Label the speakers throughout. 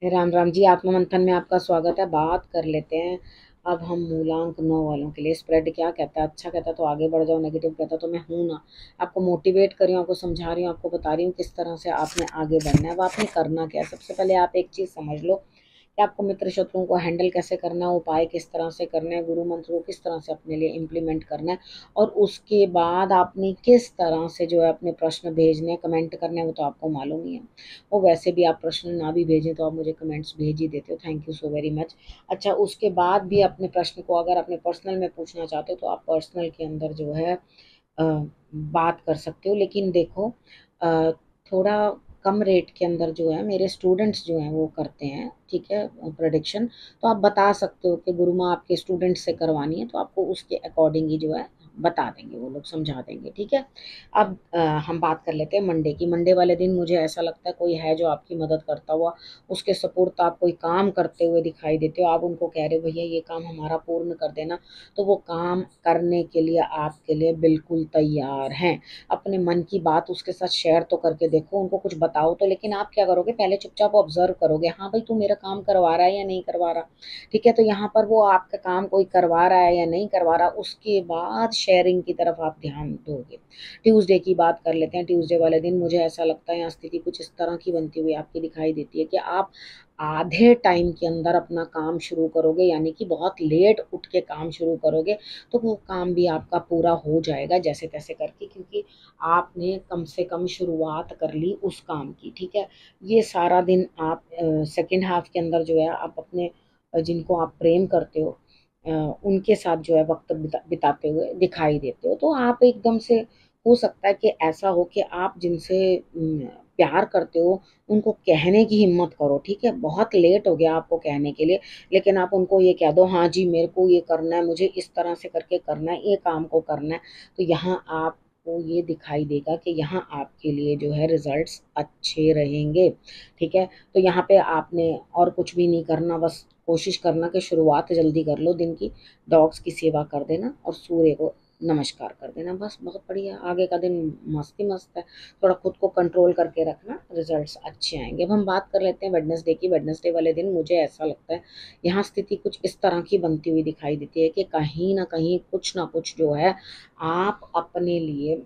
Speaker 1: राम राम जी। आत्ममंथन में आपका स्वागत है। बात कर लेते हैं अब हम मूलांक 9 वालों के लिए। स्प्रेड क्या कहता है? अच्छा कहता है तो आगे बढ़ जाओ, नेगेटिव कहता है तो मैं हूं ना। आपको मोटिवेट कर रही हूँ, आपको समझा रही हूँ, आपको बता रही हूँ किस तरह से आपने आगे बढ़ना है। अब आपने करना क्या है? सबसे पहले आप एक चीज समझ लो कि आपको मित्र शत्रुओं को हैंडल कैसे करना है, उपाय किस तरह से करने हैं, गुरु मंत्र को किस तरह से अपने लिए इम्प्लीमेंट करना है। और उसके बाद आपने किस तरह से जो है अपने प्रश्न भेजने, कमेंट करने हैं, वो तो आपको मालूम ही है। वो वैसे भी आप प्रश्न ना भी भेजें तो आप मुझे कमेंट्स भेज ही देते हो, thank you so very much. अच्छा, उसके बाद भी अपने प्रश्न को अगर अपने पर्सनल में पूछना चाहते हो तो आप पर्सनल के अंदर जो है बात कर सकते हो। लेकिन देखो, अ, थोड़ा कम रेट के अंदर जो है मेरे स्टूडेंट्स जो हैं वो करते हैं, ठीक है, प्रोडिक्शन। तो आप बता सकते हो कि गुरुमा आपके स्टूडेंट से करवानी है, तो आपको उसके अकॉर्डिंग ही जो है बता देंगे, वो लोग समझा देंगे, ठीक है। अब हम बात कर लेते हैं मंडे की। मंडे वाले दिन मुझे ऐसा लगता है कोई है जो आपकी मदद करता हुआ, उसके सपोर्ट आप कोई काम करते हुए दिखाई देते हो। आप उनको कह रहे हो भैया ये काम हमारा पूर्ण कर देना, तो वो काम करने के लिए आपके लिए बिल्कुल तैयार हैं। अपने मन की बात उसके साथ शेयर तो करके देखो, उनको कुछ बताओ तो। लेकिन आप क्या करोगे, पहले चुपचाप ऑब्जर्व करोगे, हाँ भाई तू मेरा काम करवा रहा है या नहीं करवा रहा, ठीक है। तो यहाँ पर वो आपका काम कोई करवा रहा है या नहीं करवा रहा, उसके बाद शेयरिंग की तरफ आप ध्यान दोगे। ट्यूसडे की बात कर लेते हैं। ट्यूसडे वाले दिन मुझे ऐसा लगता है यहाँ स्थिति कुछ इस तरह की बनती हुई आपकी दिखाई देती है कि आप आधे टाइम के अंदर अपना काम शुरू करोगे, यानी कि बहुत लेट उठ के काम शुरू करोगे, तो वो काम भी आपका पूरा हो जाएगा जैसे तैसे करके, क्योंकि आपने कम से कम शुरुआत कर ली उस काम की, ठीक है। ये सारा दिन आप सेकेंड हाफ के अंदर जो है आप अपने जिनको आप प्रेम करते हो उनके साथ जो है वक्त बिताते हुए दिखाई देते हो। तो आप एकदम से, हो सकता है कि ऐसा हो कि आप जिनसे प्यार करते हो उनको कहने की हिम्मत करो, ठीक है। बहुत लेट हो गया आपको कहने के लिए, लेकिन आप उनको ये कह दो, हाँ जी मेरे को ये करना है, मुझे इस तरह से करके करना है, ये काम को करना है। तो यहाँ आपको ये दिखाई देगा कि यहाँ आपके लिए जो है रिजल्ट्स अच्छे रहेंगे, ठीक है। तो यहाँ पे आपने और कुछ भी नहीं करना, बस कोशिश करना कि शुरुआत जल्दी कर लो दिन की। डॉग्स की सेवा कर देना और सूर्य को नमस्कार कर देना, बस बहुत बढ़िया। आगे का दिन मस्त ही मस्त है। थोड़ा खुद को कंट्रोल करके रखना, रिजल्ट्स अच्छे आएंगे। अब हम बात कर लेते हैं वेडनेसडे की। वेडनेसडे वाले दिन मुझे ऐसा लगता है यहाँ स्थिति कुछ इस तरह की बनती हुई दिखाई देती है कि कहीं ना कुछ जो है आप अपने लिए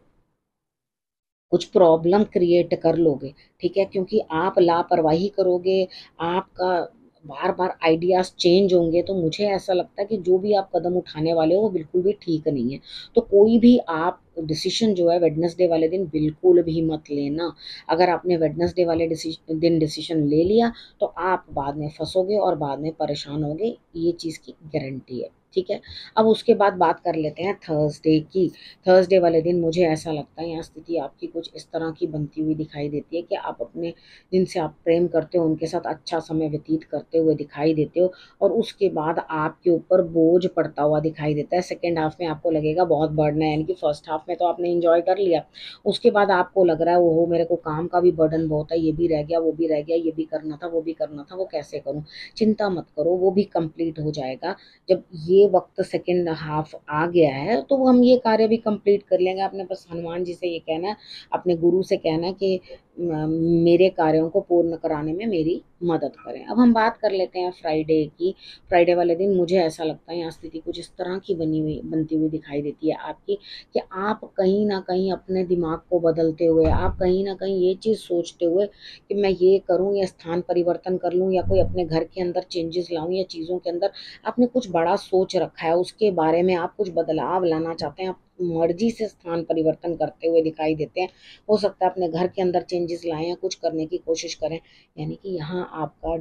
Speaker 1: कुछ प्रॉब्लम क्रिएट कर लोगे, ठीक है। क्योंकि आप लापरवाही करोगे, आपका बार बार आइडियाज चेंज होंगे, तो मुझे ऐसा लगता है कि जो भी आप कदम उठाने वाले हो वो बिल्कुल भी ठीक नहीं है। तो कोई भी आप डिसीजन जो है वेडनेसडे वाले दिन बिल्कुल भी मत लेना। अगर आपने वेडनेसडे वाले दिन डिसीजन ले लिया तो आप बाद में फंसोगे और बाद में परेशान होगे, ये चीज़ की गारंटी है, ठीक है। अब उसके बाद बात कर लेते हैं थर्सडे की। थर्सडे वाले दिन मुझे ऐसा लगता है यहाँ स्थिति आपकी कुछ इस तरह की बनती हुई दिखाई देती है कि आप अपने जिनसे आप प्रेम करते हो उनके साथ अच्छा समय व्यतीत करते हुए दिखाई देते हो, और उसके बाद आपके ऊपर बोझ पड़ता हुआ दिखाई देता है। सेकेंड हाफ में आपको लगेगा बहुत बर्डन है, यानी कि फर्स्ट हाफ में तो आपने इंजॉय कर लिया, उसके बाद आपको लग रहा है वो मेरे को काम का भी बर्डन बहुत है, ये भी रह गया, वो भी रह गया, ये भी करना था, वो भी करना था, वो कैसे करूँ। चिंता मत करो, वो भी कंप्लीट हो जाएगा। जब ये वक्त सेकेंड हाफ आ गया है तो हम ये कार्य भी कंप्लीट कर लेंगे। आपने बस हनुमान जी से ये कहना है, अपने गुरु से कहना है कि मेरे कार्यों को पूर्ण कराने में मेरी मदद करें। अब हम बात कर लेते हैं फ्राइडे की। फ्राइडे वाले दिन मुझे ऐसा लगता है यहाँ स्थिति कुछ इस तरह की बनती हुई दिखाई देती है आपकी कि आप कहीं ना कहीं अपने दिमाग को बदलते हुए, आप कहीं ना कहीं ये चीज़ सोचते हुए कि मैं ये करूं या स्थान परिवर्तन कर लूं या कोई अपने घर के अंदर चेंजेस लाऊं या चीज़ों के अंदर आपने कुछ बड़ा सोच रखा है, उसके बारे में आप कुछ बदलाव लाना चाहते हैं, आप मर्जी से स्थान परिवर्तन करते हुए दिखाई देते हैं। हो सकता है अपने घर के अंदर चेंजेस लाएं या कुछ करने की कोशिश करें, यानी कि यहाँ आपका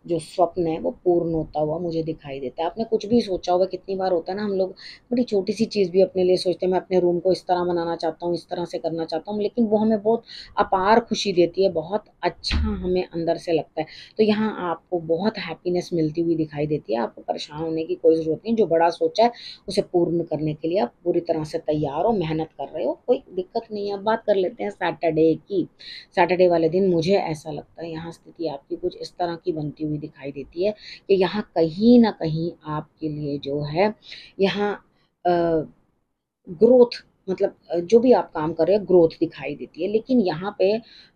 Speaker 1: जो स्वप्न है वो पूर्ण होता हुआ मुझे दिखाई देता है। आपने कुछ भी सोचा होगा, कितनी बार होता है ना हम लोग बड़ी छोटी सी चीज़ भी अपने लिए सोचते हैं, मैं अपने रूम को इस तरह बनाना चाहता हूँ, इस तरह से करना चाहता हूँ, लेकिन वो हमें बहुत अपार खुशी देती है, बहुत अच्छा हमें अंदर से लगता है। तो यहाँ आपको बहुत हैप्पीनेस मिलती हुई दिखाई देती है। आपको परेशान होने की कोई ज़रूरत नहीं, जो बड़ा सोचा है उसे पूर्ण करने के लिए आप पूरी तरह से तैयार हो, मेहनत कर रहे हो, कोई दिक्कत नहीं है। अब बात कर लेते हैं सैटरडे की। सैटरडे वाले दिन मुझे ऐसा लगता है यहाँ स्थिति आपकी कुछ इस तरह की बनती हुई दिखाई देती है कि यहाँ कहीं ना कहीं आपके लिए जो है यहाँ ग्रोथ मतलब जो भी आप काम कर रहे हो ग्रोथ दिखाई देती है। लेकिन यहाँ पे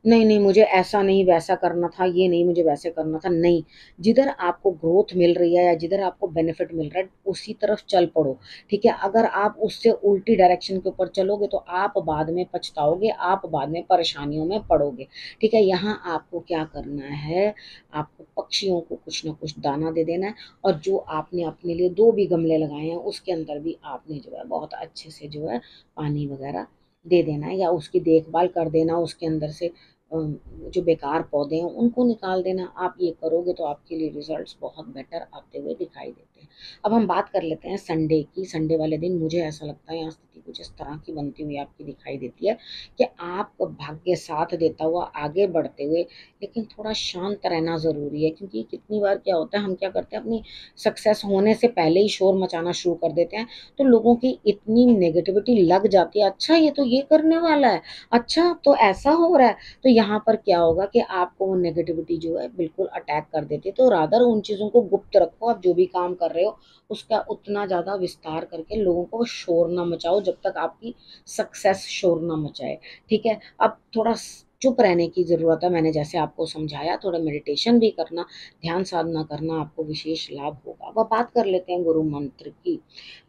Speaker 1: नहीं नहीं मुझे ऐसा नहीं वैसा करना था, ये नहीं मुझे वैसे करना था, नहीं, जिधर आपको ग्रोथ मिल रही है या जिधर आपको बेनिफिट मिल रहा है उसी तरफ चल पड़ो। ठीक है, अगर आप उससे उल्टी डायरेक्शन के ऊपर चलोगे तो आप बाद में पछताओगे, आप बाद में परेशानियों में पड़ोगे। ठीक है, यहाँ आपको क्या करना है, आपको पक्षियों को कुछ ना कुछ दाना दे देना है, और जो आपने अपने लिए 2 भी गमले लगाए हैं उसके अंदर भी आपने जो है बहुत अच्छे से जो है पानी वगैरह दे देना है, या उसकी देखभाल कर देना, उसके अंदर से जो बेकार पौधे हैं उनको निकाल देना। आप ये करोगे तो आपके लिए रिजल्ट्स बहुत बेटर आते हुए दिखाई देते हैं। अब हम बात कर लेते हैं संडे की। संडे वाले दिन मुझे ऐसा लगता है यहाँ स्थिति कुछ इस तरह की बनती हुई आपकी दिखाई देती है कि आप भाग्य साथ देता हुआ आगे बढ़ते हुए, लेकिन थोड़ा शांत रहना ज़रूरी है, क्योंकि कितनी बार क्या होता है, हम क्या करते हैं अपनी सक्सेस होने से पहले ही शोर मचाना शुरू कर देते हैं, तो लोगों की इतनी नेगेटिविटी लग जाती है, अच्छा ये तो ये करने वाला है, अच्छा तो ऐसा हो रहा है, तो यहाँ पर क्या होगा कि आपको वो नेगेटिविटी जो है बिल्कुल अटैक कर देती है। तो रादर उन चीज़ों को गुप्त रखो, आप जो भी काम कर रहे हो उसका उतना ज़्यादा विस्तार करके लोगों को शोर ना मचाओ जब तक आपकी सक्सेस शोर ना मचाए। ठीक है, अब थोड़ा चुप रहने की ज़रूरत है, मैंने जैसे आपको समझाया, थोड़ा मेडिटेशन भी करना, ध्यान साधना करना, आपको विशेष लाभ होगा। अब बात कर लेते हैं गुरु मंत्र की।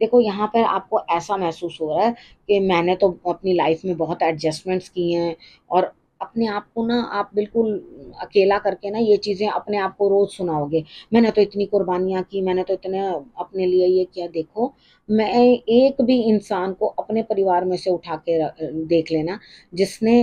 Speaker 1: देखो यहाँ पर आपको ऐसा महसूस हो रहा है कि मैंने तो अपनी लाइफ में बहुत एडजस्टमेंट्स किए हैं, और अपने आप को ना आप बिल्कुल अकेला करके ना ये चीज़ें अपने आप को रोज़ सुनाओगे, मैंने तो इतनी कुर्बानियाँ की, मैंने तो इतने अपने लिए ये किया। देखो, मैं एक भी इंसान को अपने परिवार में से उठा के देख लेना जिसने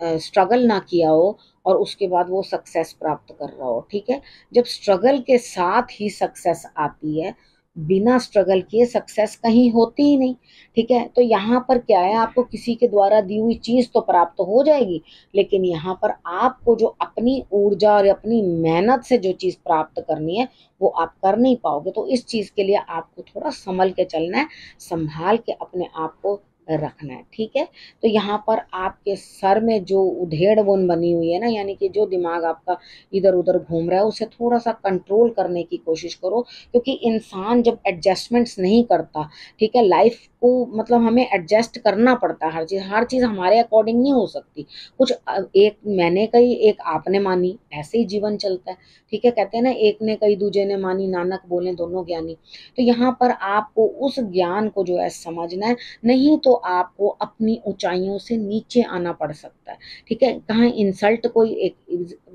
Speaker 1: स्ट्रगल ना किया हो और उसके बाद वो सक्सेस प्राप्त कर रहा हो। ठीक है, जब स्ट्रगल के साथ ही सक्सेस आती है, बिना स्ट्रगल किए सक्सेस कहीं होती ही नहीं। ठीक है, तो यहाँ पर क्या है, आपको किसी के द्वारा दी हुई चीज़ तो प्राप्त हो जाएगी, लेकिन यहाँ पर आपको जो अपनी ऊर्जा और अपनी मेहनत से जो चीज़ प्राप्त करनी है वो आप कर नहीं पाओगे। तो इस चीज़ के लिए आपको थोड़ा संभल के चलना है, संभाल के अपने आप को रखना है। ठीक है, तो यहाँ पर आपके सर में जो उधेड़ बुन बनी हुई है ना, यानी कि जो दिमाग आपका इधर उधर घूम रहा है, उसे थोड़ा सा कंट्रोल करने की कोशिश करो, क्योंकि इंसान जब एडजस्टमेंट्स नहीं करता, ठीक है, लाइफ को मतलब हमें एडजस्ट करना पड़ता है, हर चीज़ हमारे अकॉर्डिंग नहीं हो सकती। कुछ एक मैंने कही एक आपने मानी, ऐसे ही जीवन चलता है। ठीक है, कहते हैं ना, एक ने कही दूजे ने मानी, नानक बोले दोनों ज्ञानी। तो यहाँ पर आपको उस ज्ञान को जो है समझना है, नहीं तो आपको अपनी ऊंचाइयों से नीचे आना पड़ सकता है। ठीक है, कहाँ इंसल्ट कोई एक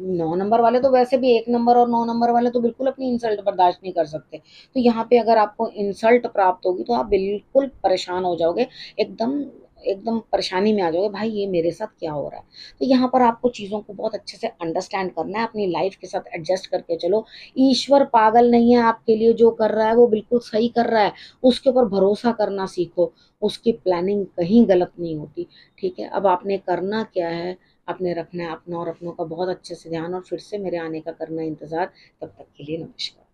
Speaker 1: 9 नंबर वाले तो वैसे भी 1 नंबर और 9 नंबर वाले तो बिल्कुल अपनी इंसल्ट बर्दाश्त नहीं कर सकते। तो यहाँ पे अगर आपको इंसल्ट प्राप्त होगी तो आप बिल्कुल परेशान हो जाओगे, एकदम एकदम परेशानी में आ जाओगे, भाई ये मेरे साथ क्या हो रहा है। तो यहाँ पर आपको चीज़ों को बहुत अच्छे से अंडरस्टैंड करना है, अपनी लाइफ के साथ एडजस्ट करके चलो। ईश्वर पागल नहीं है आपके लिए, जो कर रहा है वो बिल्कुल सही कर रहा है, उसके ऊपर भरोसा करना सीखो, उसकी प्लानिंग कहीं गलत नहीं होती। ठीक है, अब आपने करना क्या है, आपने रखना है अपना और अपनों का बहुत अच्छे से ध्यान, और फिर से मेरे आने का करना इंतज़ार। तब तक के लिए नमस्कार।